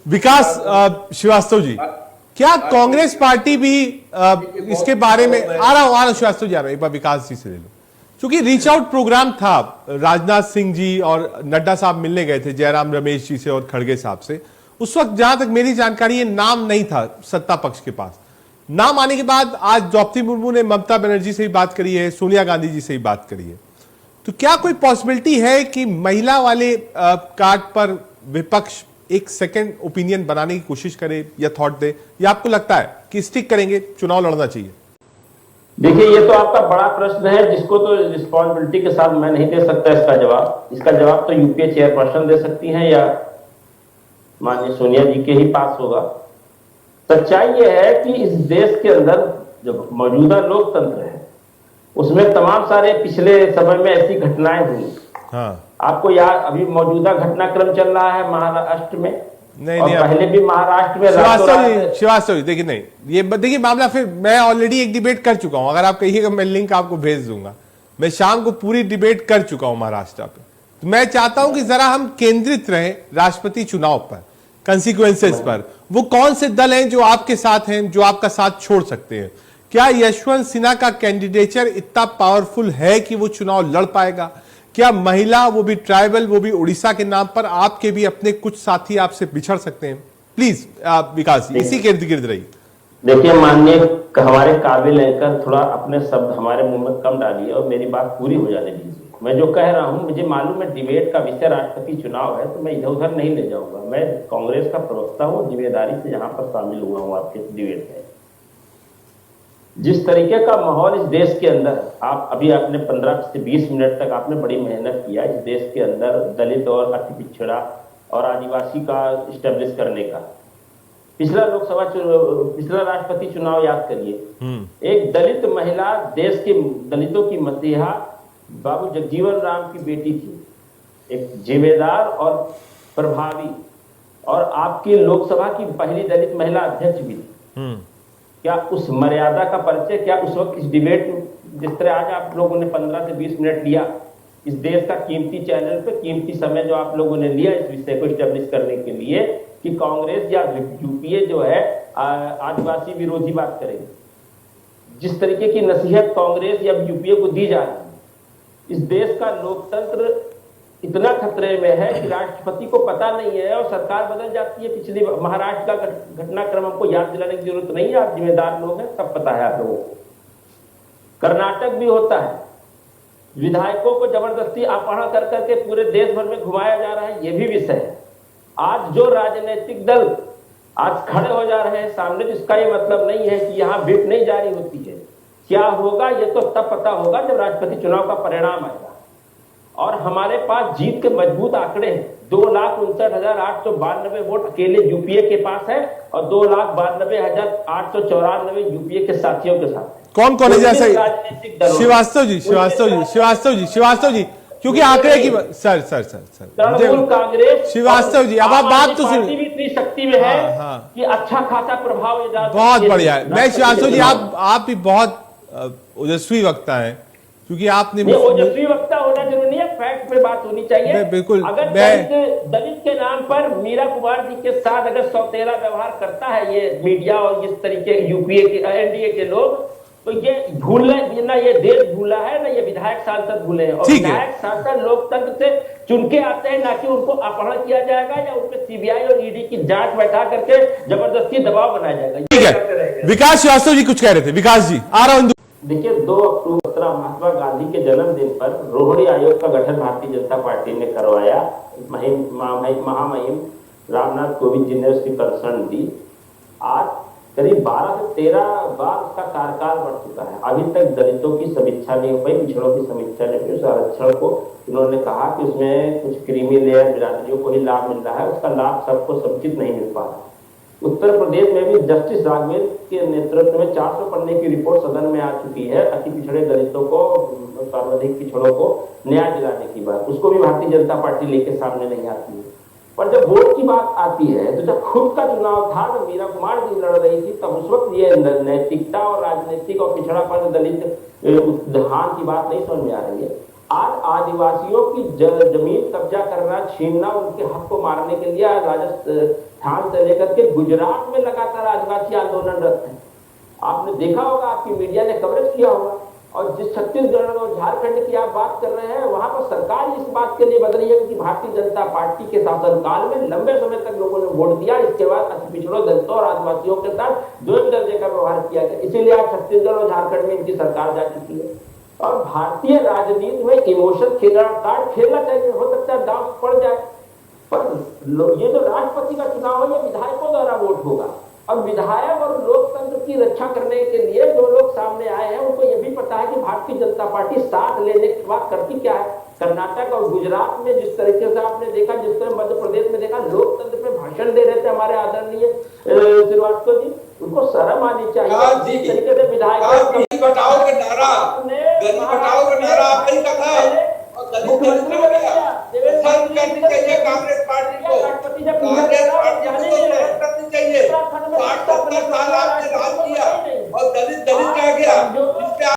विकास श्रीवास्तव जी, क्या कांग्रेस पार्टी भी इसके बारे में आ रहा हूं श्रीवास्तव जी, आ रहा हूं एक बार विकास जी से ले लो, क्योंकि रीच आउट प्रोग्राम था, राजनाथ सिंह जी और नड्डा साहब मिलने गए थे जयराम रमेश जी से और खड़गे साहब से। उस वक्त जहां तक मेरी जानकारी है नाम नहीं था सत्ता पक्ष के पास। नाम आने के बाद आज द्रौपदी मुर्मू ने ममता बनर्जी से ही बात करी है, सोनिया गांधी जी से ही बात करी है, तो क्या कोई पॉसिबिलिटी है कि महिला वाले कार्ड पर विपक्ष एक सेकंड ओपिनियन बनाने की कोशिश करे या थॉट दे, या आपको लगता है कि स्टिक करेंगे, चुनाव लड़ना चाहिए? देखिए, ये तो आपका बड़ा प्रश्न है जिसको तो रिस्पॉन्सिबिलिटी के साथ मैं नहीं दे सकता इसका जवाब। इसका जवाब तो यूपीए चेयरपर्सन दे सकती हैं या माननीय सोनिया जी के ही पास होगा। सच्चाई ये है कि इस देश के अंदर जो मौजूदा लोकतंत्र है उसमें तमाम सारे पिछले समय में ऐसी घटनाएं हुई। हाँ। आपको याद, अभी मौजूदा घटनाक्रम चल रहा है महाराष्ट्र में, नहीं, और पहले भी महाराष्ट्र में श्रीवास्तव जी देखिए, नहीं ये देखिए मामला, फिर मैं ऑलरेडी एक डिबेट कर चुका हूं, अगर आप कहिएगा मैं लिंक आपको भेज दूंगा। मैं शाम को पूरी डिबेट कर चुका हूं महाराष्ट्र पे। तो मैं चाहता हूं कि जरा हम केंद्रित रहें राष्ट्रपति चुनाव पर, कंसिक्वेंसेस पर। वो कौन से दल हैं जो आपके साथ हैं, जो आपका साथ छोड़ सकते हैं? क्या यशवंत सिन्हा का कैंडिडेचर इतना पावरफुल है कि वो चुनाव लड़ पाएगा? क्या महिला, वो भी ट्राइबल, वो भी उड़ीसा के नाम पर, आपके भी अपने कुछ साथी आपसे बिछड़ सकते हैं? प्लीज विकास जी इसी के इर्द गिर्द रहिए। देखिए माननीय हमारे काबिल एंकर थोड़ा अपने शब्द हमारे मुंह में कम डालिए और मेरी बात पूरी हो जाने दीजिए। मैं जो कह रहा हूं, मुझे मालूम है डिबेट का विषय राष्ट्रपति चुनाव है, तो मैं इधर उधर नहीं ले जाऊंगा। मैं कांग्रेस का प्रवक्ता हूं, जिम्मेदारी से यहाँ पर शामिल हुआ हूँ आपके डिबेट में। जिस तरीके का माहौल इस देश के अंदर, आप अभी आपने 15 से 20 मिनट तक आपने बड़ी मेहनत किया इस देश के अंदर दलित और अति पिछड़ा और आदिवासी का स्टेब्लिश करने का। पिछला राष्ट्रपति चुनाव याद करिए, एक दलित महिला देश के दलितों की मसीहा बाबू जगजीवन राम की बेटी थी, एक जिम्मेदार और प्रभावी, और आपकी लोकसभा की पहली दलित महिला अध्यक्ष भी थी। क्या उस मर्यादा का परिचय, क्या उस वक्त इस डिबेट में, जिस तरह आज आप लोगों ने 15 से 20 मिनट लिया इस देश का कीमती चैनल पे, कीमती समय जो आप लोगों ने लिया इस विषय को स्टेब्लिश करने के लिए कि कांग्रेस या यूपीए जो है आदिवासी विरोधी बात करेगी, जिस तरीके की नसीहत कांग्रेस या यूपीए को दी जा रही है, इस देश का लोकतंत्र इतना खतरे में है कि राष्ट्रपति को पता नहीं है और सरकार बदल जाती है। पिछली महाराष्ट्र का घटनाक्रम हमको याद दिलाने की जरूरत नहीं है, आप जिम्मेदार लोग हैं, सब पता है आप लोगों को। कर्नाटक भी होता है, विधायकों को जबरदस्ती अपहरण कर करके पूरे देश भर में घुमाया जा रहा है, यह भी विषय है। आज जो राजनीतिक दल आज खड़े हो जा रहे हैं सामने, जिसका ये मतलब नहीं है कि यहाँ विप नहीं जारी होती है। क्या होगा ये तो तब पता होगा जब राष्ट्रपति चुनाव का परिणाम आएगा। और हमारे पास जीत के मजबूत आंकड़े हैं। 2,59,892 वोट अकेले यूपीए के पास है और 2,92,894 यूपीए के साथियों के साथ। कौन कौन है जैसे श्रीवास्तव जी, क्योंकि आंकड़े की सर कांग्रेस श्रीवास्तव जी, अब आप बात तो सुनिए, इतनी शक्ति में है कि अच्छा खासा प्रभाव बहुत बढ़िया है। मैं श्रीवास्तव जी, आप भी बहुत ओजस्वी वक्ता है, क्योंकि आपने ओजस्वी वक्ता होना जरूरी नहीं है, फैक्ट पे बात होनी चाहिए। बिल्कुल, अगर दलित के नाम पर मीरा कुमार जी के साथ अगर सौतेला व्यवहार करता है ये मीडिया और इस तरीके यूपीए के एनडीए के लोग, तो ये भूलना, ना ये देश भूला है, ना ये विधायक सांसद भूले हैं। और विधायक सांसद लोकतंत्र से चुन के आते हैं, ना कि उनको अपहरण किया जाएगा या उन पर सीबीआई और ईडी की जांच बैठा करके जबरदस्ती दबाव बनाया जाएगा। ठीक है, विकास श्रीवास्तव जी कुछ कह रहे थे। विकास जी, आ रहा हूं। देखिए, 2 अक्टूबर महात्मा गांधी के जन्मदिन पर रोहिणी आयोग का गठन भारतीय जनता पार्टी ने करवाया। महामहिम रामनाथ कोविंद जी ने उसकी कंसर्न दी। आज करीब 12 से 13 बार उसका कार्यकाल बढ़ चुका है, अभी तक दलितों की समीक्षा नहीं हो पाई, पिछड़ों की समीक्षा नहीं हुई। उस आरक्षण को उन्होंने कहा कि उसमें कुछ क्रीमी लेयर बिरादरियों को ही लाभ मिल रहा है, उसका लाभ सबको समुचित नहीं मिल पा रहा। उत्तर प्रदेश में भी जस्टिस राघवेंद्र के नेतृत्व में 400 पन्ने की रिपोर्ट सदन में आ चुकी है, अति पिछड़े दलितों को, सर्वाधिक पिछड़ों को न्याय दिलाने की बात, उसको भी भारतीय जनता पार्टी लेके सामने नहीं आती है। पर जब वोट की बात आती है, तो जब खुद का चुनाव था, जब मीरा कुमार जी लड़ रही थी, तब उस वक्त ये नैतिकता और राजनीतिक और पिछड़ापन दलित उत्थान की बात नहीं समझ में आ रही है। आज आदिवासियों की जमीन कब्जा करना, छीनना, उनके हक को मारने के लिए राजस्थान से लेकर के गुजरात में लगातार आदिवासी आंदोलनरत हैं। आपने देखा होगा, आपकी मीडिया ने कवरेज किया होगा। और जिस छत्तीसगढ़ और झारखंड की आप बात कर रहे हैं, वहां पर सरकार इस बात के लिए बदल रही है कि भारतीय जनता पार्टी के शासनकाल में लंबे समय तक लोगों ने वोट दिया, इसके बाद अति पिछड़ों, दलितों और आदिवासियों के साथ द्वैत दर्जे का व्यवहार किया गया, इसीलिए आज छत्तीसगढ़ और झारखंड में इनकी सरकार जा चुकी है। और भारतीय राजनीति में इमोशन कार्ड खेलना चाहिए, हो सकता है दांव पड़ जाए, पर ये जो राष्ट्रपति का चुनाव है, ये विधायकों द्वारा वोट होगा। और विधायक और लोकतंत्र की रक्षा करने के लिए जो लोग सामने आए हैं, उनको ये भी पता है कि भारतीय जनता पार्टी साथ लेने के बाद करती क्या है। कर्नाटक और गुजरात में जिस तरीके से आपने देखा, जिस तरह मध्य प्रदेश में देखा, लोकतंत्र पे भाषण दे रहे थे हमारे आदरणीय श्रीवास्तव जी, उनको शर्म आनी चाहिए। जिस तरीके से विधायक बचाओ का नारा, गरीब बचाओ का नारा आपने कहा है, और दलित करनी चाहिए कांग्रेस पार्टी को, कांग्रेस पार्टी को करनी चाहिए। 60 साल आपने राज किया,